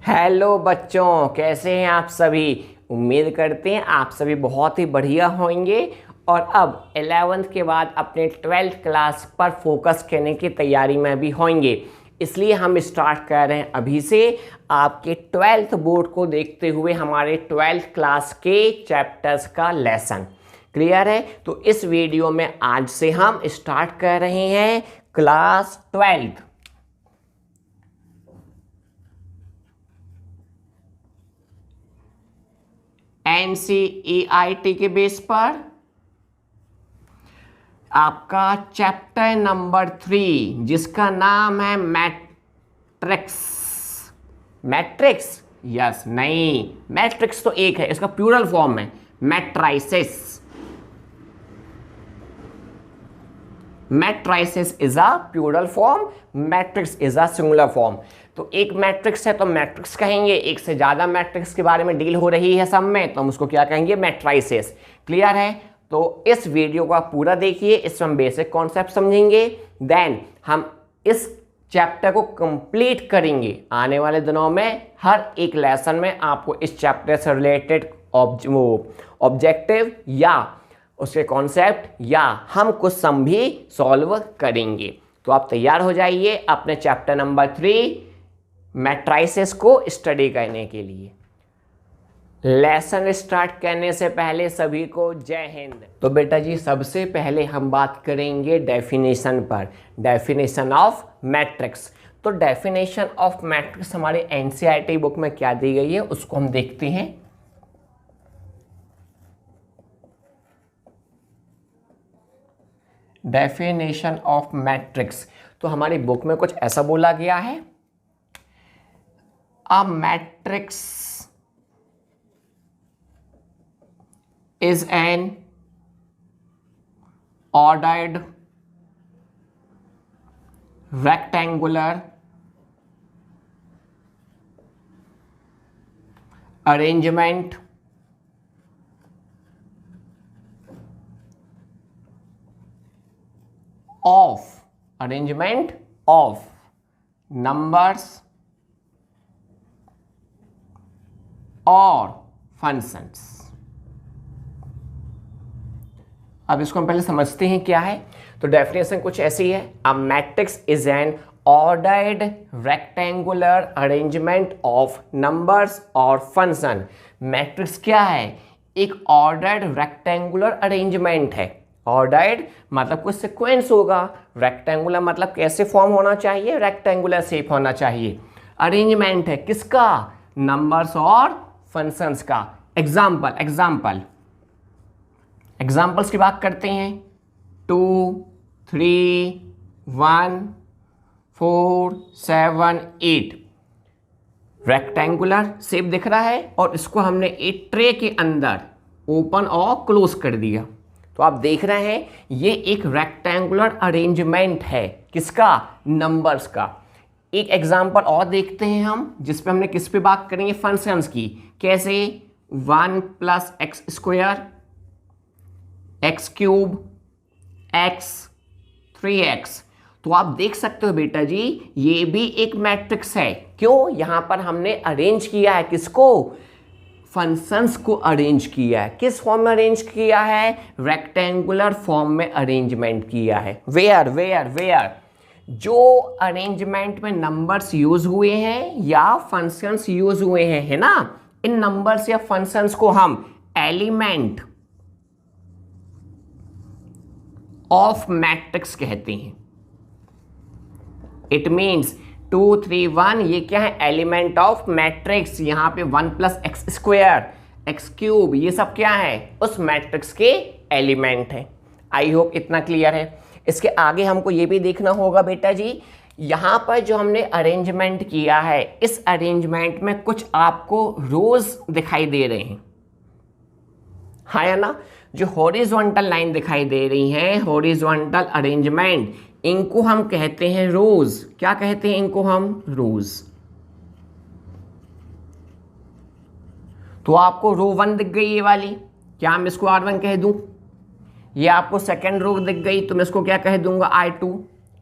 Hello बच्चों, कैसे हैं आप सभी। उम्मीद करते हैं आप सभी बहुत ही बढ़िया होंगे और अब 11th के बाद अपने 12th क्लास पर फोकस करने की तैयारी में भी होंगे। इसलिए हम स्टार्ट कर रहे हैं अभी से आपके 12th बोर्ड को देखते हुए हमारे 12th क्लास के चैप्टर्स का लेसन। क्लियर है? तो इस वीडियो में आज से हम स्टार्ट कर रहे हैं क्लास 12th। NCERT के बेस पर आपका चैप्टर नंबर 3 जिसका नाम है मैट्रिक्स। मैट्रिक्स? यस, नहीं, मैट्रिक्स तो एक है, इसका प्लूरल फॉर्म है matrices. Matrices is a plural form, matrix is a singular form. तो एक मैट्रिक्स है तो मैट्रिक्स कहेंगे, एक से ज़्यादा मैट्रिक्स के बारे में डील हो रही है सब में तो हम उसको क्या कहेंगे, मैट्राइसिस। क्लियर है? तो इस वीडियो को आप पूरा देखिए, इसमें हम बेसिक कॉन्सेप्ट समझेंगे, देन हम इस चैप्टर को कंप्लीट करेंगे। आने वाले दिनों में हर एक लेसन में आपको इस चैप्टर से रिलेटेड ऑब्जेक्टिव या उसके कॉन्सेप्ट या हम कुछ सम भी सॉल्व करेंगे। तो आप तैयार हो जाइए अपने चैप्टर नंबर 3 मैट्राइसिस को स्टडी करने के लिए। लेसन स्टार्ट करने से पहले सभी को जय हिंद। तो बेटा जी, सबसे पहले हम बात करेंगे डेफिनेशन पर, डेफिनेशन ऑफ मैट्रिक्स। तो डेफिनेशन ऑफ मैट्रिक्स हमारे एनसीईआरटी बुक में क्या दी गई है उसको हम देखते हैं। डेफिनेशन ऑफ मैट्रिक्स तो हमारी बुक में कुछ ऐसा बोला गया है, a matrix is an ordered rectangular arrangement of numbers or functions। अब इसको हम पहले समझते हैं क्या है। तो डेफिनेशन कुछ ऐसी है, a matrix is an ordered rectangular arrangement of numbers और फंक्शन। मैट्रिक्स क्या है? एक ऑर्डर्ड रेक्टेंगुलर अरेंजमेंट है। ऑर्डर्ड मतलब कुछ सीक्वेंस होगा, रेक्टेंगुलर मतलब कैसे फॉर्म होना चाहिए, रेक्टेंगुलर शेप होना चाहिए। अरेंजमेंट है किसका? नंबर्स और फंक्शंस का। एग्जाम्पल्स की बात करते हैं। 2, 3, 1, 4, 7, 8 रेक्टेंगुलर शेप दिख रहा है और इसको हमने एक ट्रे के अंदर ओपन और क्लोज कर दिया। तो आप देख रहे हैं ये एक रेक्टेंगुलर अरेंजमेंट है किसका? नंबर्स का। एक एग्जाम्पल और देखते हैं हम जिसपे हमने किस पे बात करेंगे, फंक्शंस की। कैसे? 1 + x², x³ x 3x। तो आप देख सकते हो बेटा जी ये भी एक मैट्रिक्स है। क्यों? यहां पर हमने अरेंज किया है किसको? फंक्शंस को अरेंज किया है। किस फॉर्म में अरेंज किया है? रेक्टेंगुलर फॉर्म में अरेंजमेंट किया है। वेयर जो अरेंजमेंट में नंबर्स यूज हुए हैं या फंक्शंस यूज हुए हैं, है ना, इन नंबर्स या फंक्शंस को हम एलिमेंट ऑफ मैट्रिक्स कहते हैं। इट मीन्स 2, 3, 1 ये क्या है? Element of matrix. यहां पे 1 + x², x³ ये सब क्या है? उस मैट्रिक्स के एलिमेंट है। आई होप इतना क्लियर है। इसके आगे हमको ये भी देखना होगा बेटा जी, यहां पर जो हमने अरेंजमेंट किया है इस अरेंजमेंट में कुछ आपको रोज दिखाई दे रहे हैं, हाँ या ना। जो हॉरिजॉन्टल लाइन दिखाई दे रही है, हॉरिजॉन्टल अरेंजमेंट, इनको हम कहते हैं रोज। क्या कहते हैं इनको हम? रोज। तो आपको रो 1 दिख गई ये वाली, क्या मैं इसको R1 कह दूं? ये आपको सेकेंड रो दिख गई तो मैं इसको क्या कह दूंगा? I2।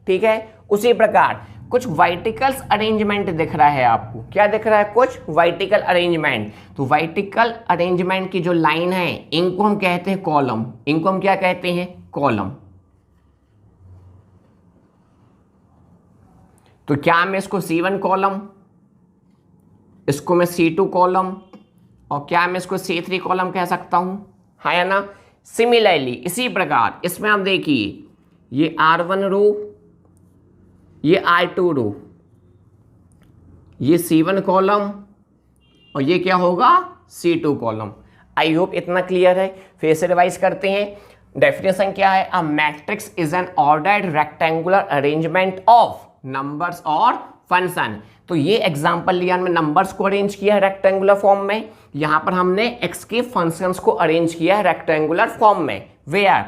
ठीक है? उसी प्रकार कुछ वर्टिकल्स अरेंजमेंट दिख रहा है आपको, क्या दिख रहा है, कुछ वर्टिकल अरेंजमेंट। तो वर्टिकल अरेंजमेंट की जो लाइन है इनको हम कहते हैं कॉलम, इनको हम क्या कहते हैं, कॉलम। तो क्या मैं इसको C1 कॉलम, इसको मैं C2 कॉलम, और क्या मैं इसको C3 कॉलम कह सकता हूं, हाँ या ना। सिमिलरली इसी प्रकार इसमें आप देखिए, ये R1 रो, ये R2 रो, ये C1 कॉलम, और ये क्या होगा, C2 कॉलम। आई होप इतना क्लियर है। फिर से रिवाइज करते हैं। डेफिनेशन क्या है, a matrix is an ordered rectangular arrangement of numbers और फंक्शन। तो ये एग्जांपल लिया, हमने नंबर्स को अरेंज किया है रेक्टेंगुलर फॉर्म में, यहां पर हमने एक्स के फंक्शंस को अरेंज किया है रेक्टेंगुलर फॉर्म में। वेयर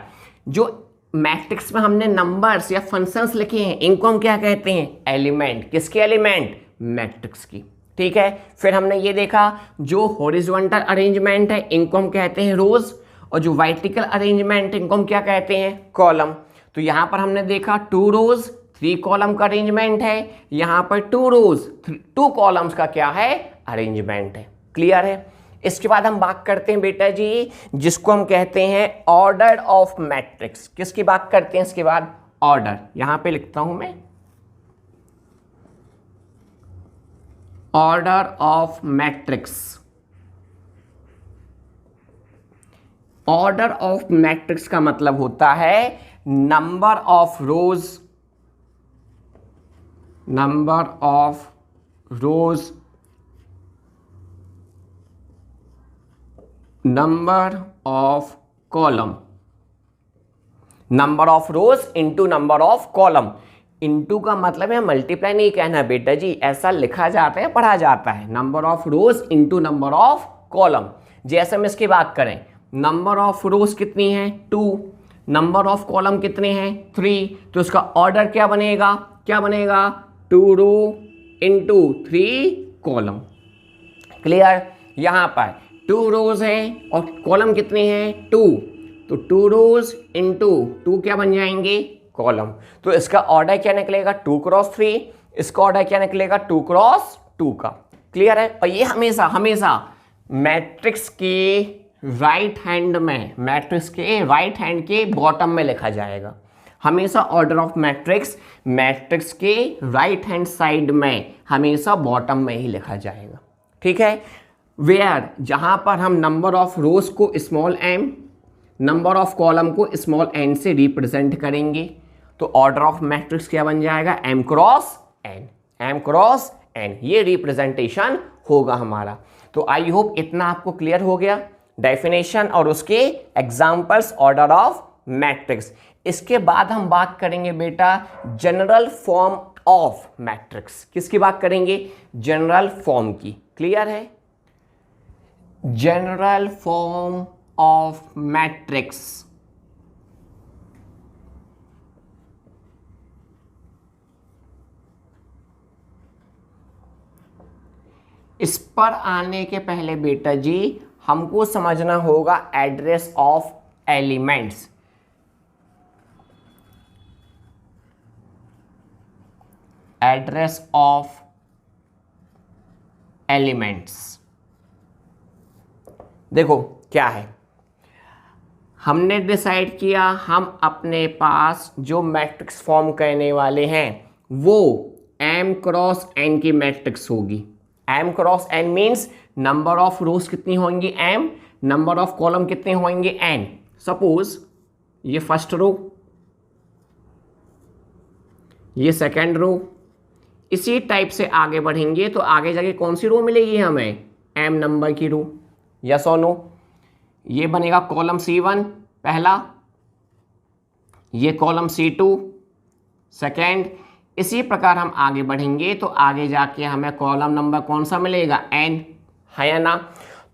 जो मैट्रिक्स में हमने नंबर्स या फंक्शंस लिखे हैं इनको हम क्या कहते हैं, एलिमेंट। किसके एलिमेंट, मैट्रिक्स की। ठीक है, फिर हमने ये देखा जो हॉरिजॉन्टल अरेंजमेंट है इनको हम कहते हैं रोज, और जो वर्टिकल अरेंजमेंट इनको हम क्या कहते हैं, कॉलम। तो यहां पर हमने देखा 2 रोज 3 कॉलम का अरेंजमेंट है, यहां पर 2 रोज 2 कॉलम्स का क्या है, अरेंजमेंट है। क्लियर है। इसके बाद हम बात करते हैं बेटा जी जिसको हम कहते हैं ऑर्डर ऑफ मैट्रिक्स। किसकी बात करते हैं इसके बाद, ऑर्डर। यहां पे लिखता हूं मैं, order of matrix. Order of matrix का मतलब होता है number of rose, number of rose, number of column. Number of rose into number of column. Into का मतलब है मल्टीप्लाई नहीं कहना बेटा जी, ऐसा लिखा जाता है, पढ़ा जाता है। Number of rose into number of column. जैसे हम इसकी बात करें, नंबर ऑफ रोज कितनी है, 2, नंबर ऑफ कॉलम कितने हैं, 3, तो इसका ऑर्डर क्या बनेगा, क्या बनेगा, 2 रो इंटू 3 कॉलम। क्लियर। यहां पर 2 रोज हैं और कॉलम कितने हैं, 2, तो 2 रोज इंटू 2 क्या बन जाएंगे, कॉलम। तो इसका ऑर्डर क्या निकलेगा, 2 क्रॉस 3, इसका ऑर्डर क्या निकलेगा, 2 क्रॉस 2 का। क्लियर है। और ये हमेशा हमेशा मैट्रिक्स के राइट हैंड में, मैट्रिक्स के राइट हैंड के बॉटम में लिखा जाएगा। हमेशा ऑर्डर ऑफ मैट्रिक्स मैट्रिक्स के राइट हैंड साइड में हमेशा बॉटम में ही लिखा जाएगा। ठीक है। वेयर जहां पर हम नंबर ऑफ रोज को small m, number of column को स्मॉल n से रिप्रेजेंट करेंगे, तो ऑर्डर ऑफ मैट्रिक्स क्या बन जाएगा, m cross n, m cross n, ये रिप्रेजेंटेशन होगा हमारा। तो आई होप इतना आपको क्लियर हो गया, डेफिनेशन और उसके एग्जांपल्स ऑर्डर ऑफ मैट्रिक्स। इसके बाद हम बात करेंगे बेटा जनरल फॉर्म ऑफ मैट्रिक्स। किसकी बात करेंगे, जनरल फॉर्म की। क्लियर है। General form of matrix. इस पर आने के पहले बेटा जी हमको समझना होगा address of elements. Address of elements देखो क्या है, हमने डिसाइड किया हम अपने पास जो मैट्रिक्स फॉर्म करने वाले हैं वो m क्रॉस n की मैट्रिक्स होगी। m cross n means number of रोज कितनी होंगी m, नंबर ऑफ कॉलम कितने होंगे n। सपोज ये फर्स्ट रो, ये सेकेंड रो, इसी टाइप से आगे बढ़ेंगे तो आगे जाके कौन सी रो मिलेगी हमें, m नंबर की रो। यस और नो। ये बनेगा कॉलम C1 पहला, ये कॉलम C2 सेकेंड। इसी प्रकार हम आगे बढ़ेंगे तो आगे जाके हमें कॉलम नंबर कौन सा मिलेगा, n, है या ना।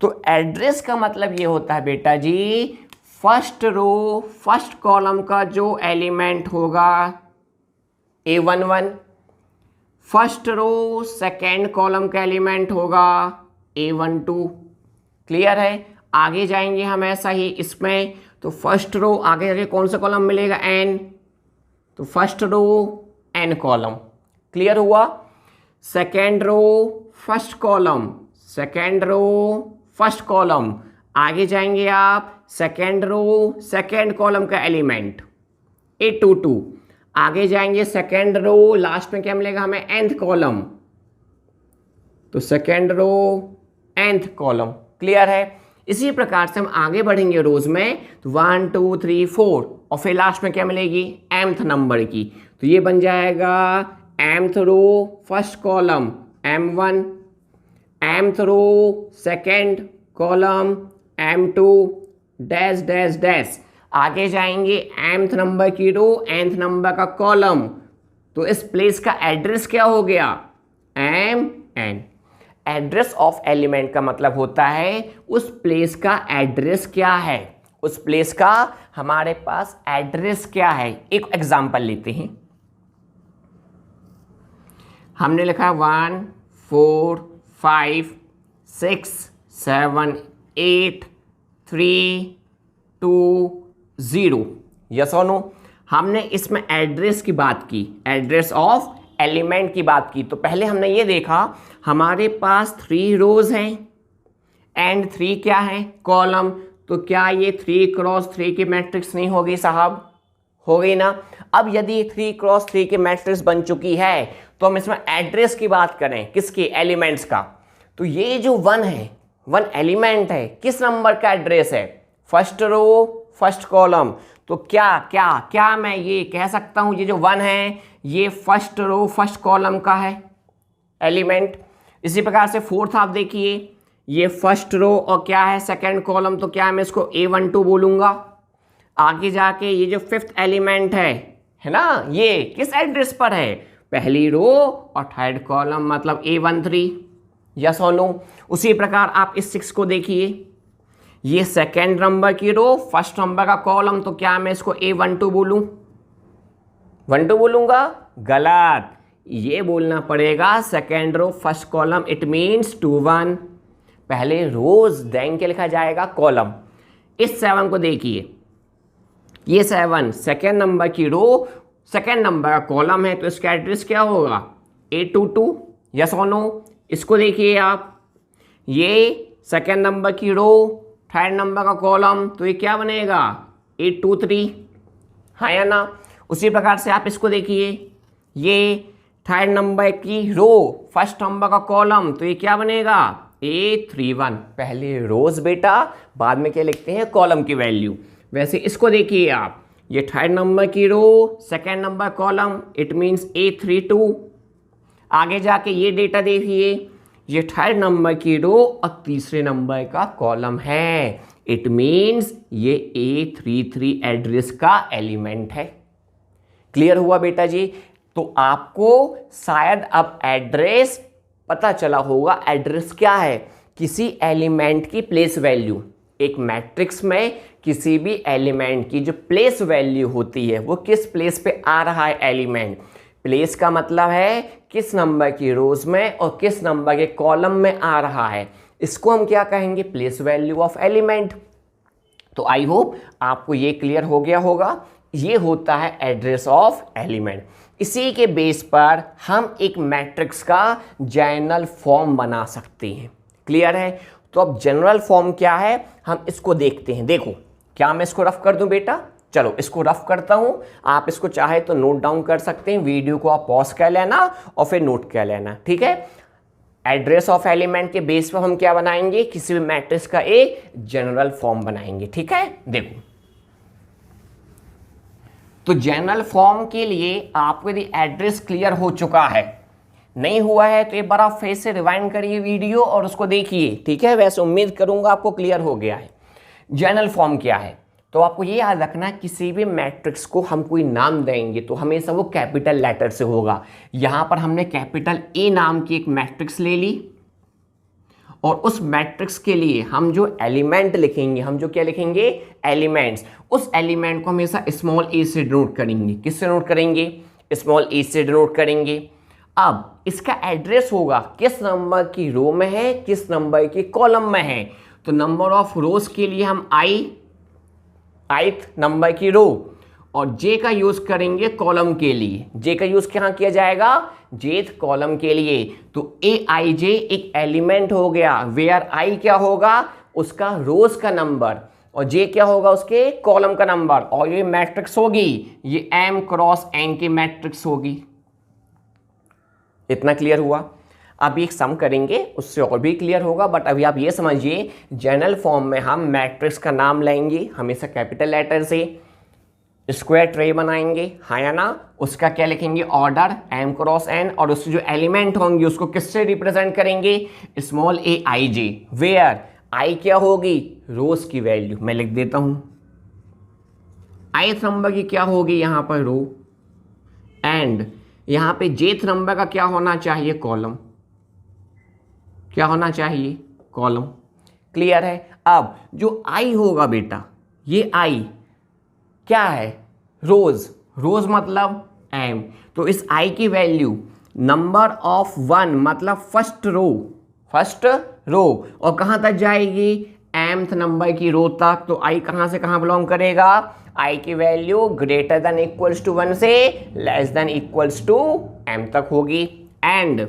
तो एड्रेस का मतलब ये होता है बेटा जी फर्स्ट रो फर्स्ट कॉलम का जो एलिमेंट होगा A11, first row second column का एलिमेंट होगा A12। क्लियर है। आगे जाएंगे हम ऐसा ही इसमें, तो फर्स्ट रो आगे जाके कौन सा कॉलम मिलेगा n, तो first row n column. Clear हुआ? Second row first column, second row first column, आगे जाएंगे आप सेकेंड रो सेकेंड कॉलम का एलिमेंट A22, आगे जाएंगे सेकेंड रो लास्ट में क्या मिलेगा हमें nth कॉलम, तो second row nth column. Clear है? इसी प्रकार से हम आगे बढ़ेंगे रोज में, तो 1 2 3 4 और फिर लास्ट में क्या मिलेगी mth नंबर की, तो ये बन जाएगा mth row first column M1, mth row second column M2 dash dash dash, आगे जाएंगे mth नंबर की रो nth नंबर का कॉलम, तो इस प्लेस का एड्रेस क्या हो गया MN। एड्रेस ऑफ एलिमेंट का मतलब होता है उस प्लेस का एड्रेस क्या है, उस प्लेस का हमारे पास एड्रेस क्या है। एक एग्जांपल लेते हैं, हमने लिखा 1 4 5 6 7 8 3 2 0, यस और नो। हमने इसमें एड्रेस की बात की, एड्रेस ऑफ एलिमेंट की बात की। तो पहले हमने ये देखा हमारे पास 3 रोज हैं एंड 3 क्या है कॉलम, तो क्या ये 3 क्रॉस 3 की मैट्रिक्स नहीं होगी साहब? हो गई ना। अब यदि 3 क्रॉस 3 की मैट्रिक्स बन चुकी है तो हम इसमें एड्रेस की बात करें, किसकी? एलिमेंट्स का। तो ये जो 1 है, 1 एलिमेंट है, किस नंबर का एड्रेस है? First row first column. तो क्या क्या क्या मैं ये कह सकता हूं ये जो 1 है ये फर्स्ट रो फर्स्ट कॉलम का है एलिमेंट। इसी प्रकार से फोर्थ आप देखिए, ये फर्स्ट रो और क्या है सेकंड कॉलम, तो क्या मैं इसको A12 बोलूंगा। आगे जाके ये जो फिफ्थ एलिमेंट है ना, ये किस एड्रेस पर है? पहली रो और थर्ड कॉलम मतलब A13, यस और नो। उसी प्रकार आप इस 6 को देखिए, ये सेकेंड नंबर की रो फर्स्ट नंबर का कॉलम, तो क्या मैं इसको A12 बोलूं? 12 बोलूंगा? गलत, ये बोलना पड़ेगा second row first column, it means 2 1। पहले रोज देन के लिखा जाएगा कॉलम। इस 7 को देखिए, ये 7 सेकेंड नंबर की रो सेकेंड नंबर का कॉलम है, तो इसका एड्रेस क्या होगा? A22, यस और नो। इसको देखिए आप, ये सेकेंड नंबर की रो थर्ड नंबर का कॉलम, तो ये क्या बनेगा? A23, हाँ या ना। उसी प्रकार से आप इसको देखिए, ये थर्ड नंबर की रो फर्स्ट नंबर का कॉलम, तो ये क्या बनेगा? A31। पहले रोज बेटा, बाद में क्या लिखते हैं? कॉलम की वैल्यू। वैसे इसको देखिए आप, ये थर्ड नंबर की row second number column, it means A32। आगे जाके ये डेटा देखिए, ये थर्ड नंबर की रो और तीसरे नंबर का कॉलम है, इट मीन्स ये A33 एड्रेस का एलिमेंट है। क्लियर हुआ बेटा जी? तो आपको शायद अब एड्रेस पता चला होगा। एड्रेस क्या है? किसी एलिमेंट की प्लेस वैल्यू। एक मैट्रिक्स में किसी भी एलिमेंट की जो प्लेस वैल्यू होती है, वो किस प्लेस पे आ रहा है एलिमेंट। प्लेस का मतलब है किस नंबर की रोज में और किस नंबर के कॉलम में आ रहा है, इसको हम क्या कहेंगे? Place value of element. तो आई होप आपको ये क्लियर हो गया होगा। ये होता है एड्रेस ऑफ एलिमेंट। इसी के बेस पर हम एक मैट्रिक्स का जनरल फॉर्म बना सकते हैं। क्लियर है? तो अब जनरल फॉर्म क्या है हम इसको देखते हैं। देखो, क्या मैं इसको रफ कर दूं बेटा? चलो इसको रफ करता हूं। आप इसको चाहे तो नोट डाउन कर सकते हैं, वीडियो को आप पॉज कर लेना और फिर नोट कर लेना, ठीक है। एड्रेस ऑफ एलिमेंट के बेस पर हम क्या बनाएंगे? किसी भी मैट्रिक्स का एक जनरल फॉर्म बनाएंगे, ठीक है। देखो, तो जनरल फॉर्म के लिए आपको यदि एड्रेस क्लियर हो चुका है, नहीं हुआ है तो एक बार आप फिर से रिवाइंड करिए वीडियो और उसको देखिए, ठीक है। वैसे उम्मीद करूंगा आपको क्लियर हो गया है। जनरल फॉर्म क्या है? तो आपको ये याद रखना, किसी भी मैट्रिक्स को हम कोई नाम देंगे तो हमेशा वो कैपिटल लेटर से होगा। यहां पर हमने कैपिटल ए नाम की एक मैट्रिक्स ले ली और उस मैट्रिक्स के लिए हम जो एलिमेंट लिखेंगे, हम जो क्या लिखेंगे? एलिमेंट्स। उस एलिमेंट को हमेशा स्मॉल ए से डिनोट करेंगे। किससे डिनोट करेंगे? स्मॉल ए से डिनोट करेंगे। अब इसका एड्रेस होगा किस नंबर की रो में है, किस नंबर की कॉलम में है। तो नंबर ऑफ रोज के लिए हम ith नंबर की रो और जे का यूज करेंगे कॉलम के लिए। जे का यूज कहाँ किया जाएगा? जेथ कॉलम के लिए। तो ए आई जे एक एलिमेंट हो गया, वेयर आई क्या होगा? उसका रोज का नंबर, और जे क्या होगा? उसके कॉलम का नंबर। और ये मैट्रिक्स होगी, ये m क्रॉस n की मैट्रिक्स होगी। इतना क्लियर हुआ? अभी एक सम करेंगे, उससे और भी क्लियर होगा, बट अभी आप ये समझिए जनरल फॉर्म में हम मैट्रिक्स का नाम लेंगे हमेशा कैपिटल लेटर से, स्क्वायर ट्रे बनाएंगे, हाँ या ना? उसका क्या लिखेंगे? ऑर्डर m क्रॉस n, और उससे जो एलिमेंट होंगे उसको किससे रिप्रेजेंट करेंगे? Small a i j, where i क्या होगी? रोज की वैल्यू। मैं लिख देता हूं ith नंबर की क्या होगी यहां पर? रो। एंड यहां पे jth नंबर का क्या होना चाहिए? कॉलम। क्या होना चाहिए? कॉलम। क्लियर है? अब जो i होगा बेटा, ये i क्या है? रोज। रोज मतलब m। तो इस i की वैल्यू नंबर ऑफ 1 मतलब फर्स्ट रो, फर्स्ट रो, और कहां तक जाएगी? mth नंबर की रो तक। तो i कहां से कहां बिलोंग करेगा? i की value greater than equals to 1 से less than equals to m तक होगी। एंड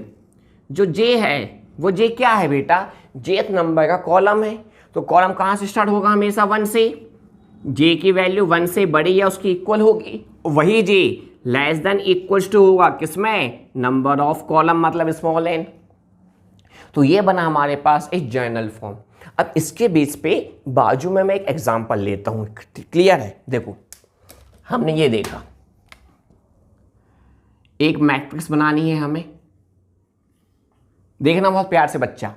जो j है, वो j क्या है बेटा? jth नंबर का कॉलम है। तो कॉलम कहां से स्टार्ट होगा? हमेशा 1 से। j की वैल्यू 1 से बड़ी या उसकी इक्वल होगी। वही j less than equals to होगा किसमें? नंबर ऑफ कॉलम मतलब स्मॉल n। तो ये बना हमारे पास एक जनरल फॉर्म। अब इसके बेस पे बाजू में मैं एक एग्जांपल लेता हूं। क्लियर है? देखो, हमने ये देखा, एक मैट्रिक्स बनानी है हमें। देखना बहुत प्यार से बच्चा,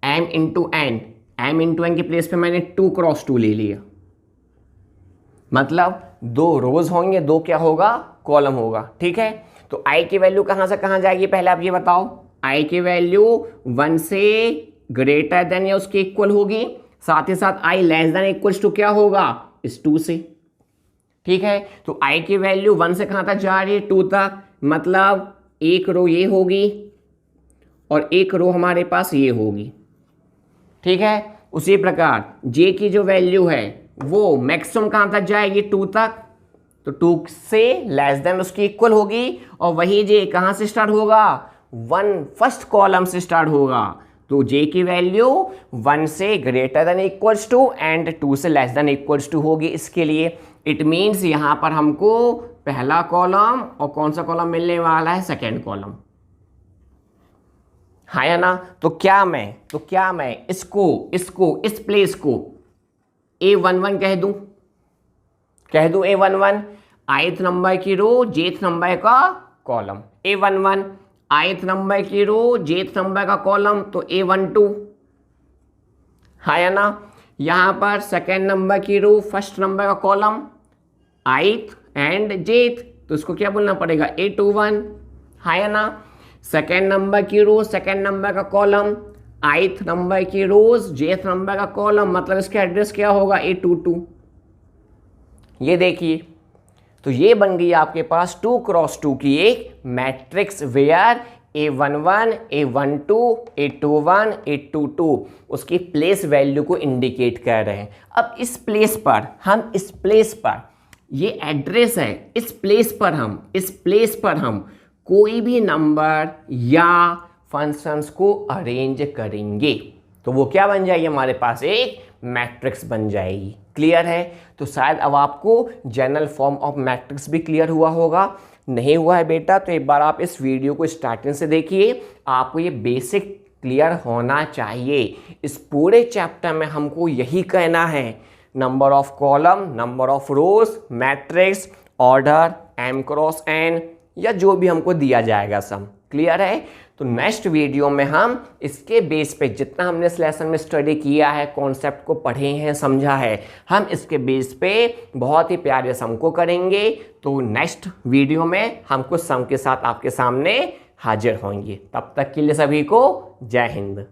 m into n, m into n की प्लेस पे मैंने 2 क्रॉस 2 ले लिया, मतलब 2 रोज होंगे, 2 क्या होगा? कॉलम होगा। ठीक है? तो i की वैल्यू कहां से कहां जाएगी? पहले आप ये बताओ। i की वैल्यू 1 से ग्रेटर देन या उसके इक्वल होगी, साथ ही साथ i less than equals to क्या होगा? इस 2 से। ठीक है? तो i की वैल्यू 1 से कहां तक जा रही है? 2 तक, मतलब एक रो ये होगी और एक रो हमारे पास ये होगी। ठीक है? उसी प्रकार j की जो वैल्यू है वो मैक्सिमम कहां तक जाएगी? 2 तक। तो 2 से लेस देन उसकी इक्वल होगी, और वही j कहां से स्टार्ट होगा? 1 फर्स्ट कॉलम से स्टार्ट होगा। तो j की वैल्यू 1 से greater than equals to and 2 से लेस देन इक्वल्स टू होगी इसके लिए। इट मीन्स यहां पर हमको पहला कॉलम और कौन सा कॉलम मिलने वाला है? Second column. हाँ या ना? तो क्या मैं इसको इस प्लेस को A11 कह दूं A11, ith नंबर की रो, jth नंबर का कॉलम। A11 ith नंबर की रो, jth नंबर का कॉलम, तो A12। हाँ या ना? यहां पर सेकेंड नंबर की रो, फर्स्ट नंबर का कॉलम, ith एंड jth, तो इसको क्या बोलना पड़ेगा? A21। हाँ या ना? सेकेंड नंबर की रो, सेकेंड नंबर का कॉलम, ith नंबर की रोज, jth नंबर का कॉलम, मतलब इसका एड्रेस क्या होगा? A22। ये देखिए, तो ये बन गई आपके पास 2 क्रॉस 2 की एक matrix, where A11, A12, A21, A22 उसकी प्लेस वैल्यू को इंडिकेट कर रहे हैं। अब इस प्लेस पर ये एड्रेस है, इस प्लेस पर हम कोई भी नंबर या फंक्शंस को अरेंज करेंगे तो वो क्या बन जाएगी? हमारे पास एक मैट्रिक्स बन जाएगी। क्लियर है? तो शायद अब आपको जनरल फॉर्म ऑफ मैट्रिक्स भी क्लियर हुआ होगा। नहीं हुआ है बेटा तो एक बार आप इस वीडियो को स्टार्टिंग से देखिए, आपको ये बेसिक क्लियर होना चाहिए। इस पूरे चैप्टर में हमको यही कहना है, number of column, number of rose, matrix, order, m cross n, या जो भी हमको दिया जाएगा सम। क्लियर है? तो नेक्स्ट वीडियो में हम इसके बेस पे जितना हमने इस लेसन में स्टडी किया है, कॉन्सेप्ट को पढ़े हैं, समझा है, हम इसके बेस पे बहुत ही प्यारे सम को करेंगे। तो नेक्स्ट वीडियो में हम कुछ सम के साथ आपके सामने हाजिर होंगे। तब तक के लिए सभी को जय हिंद।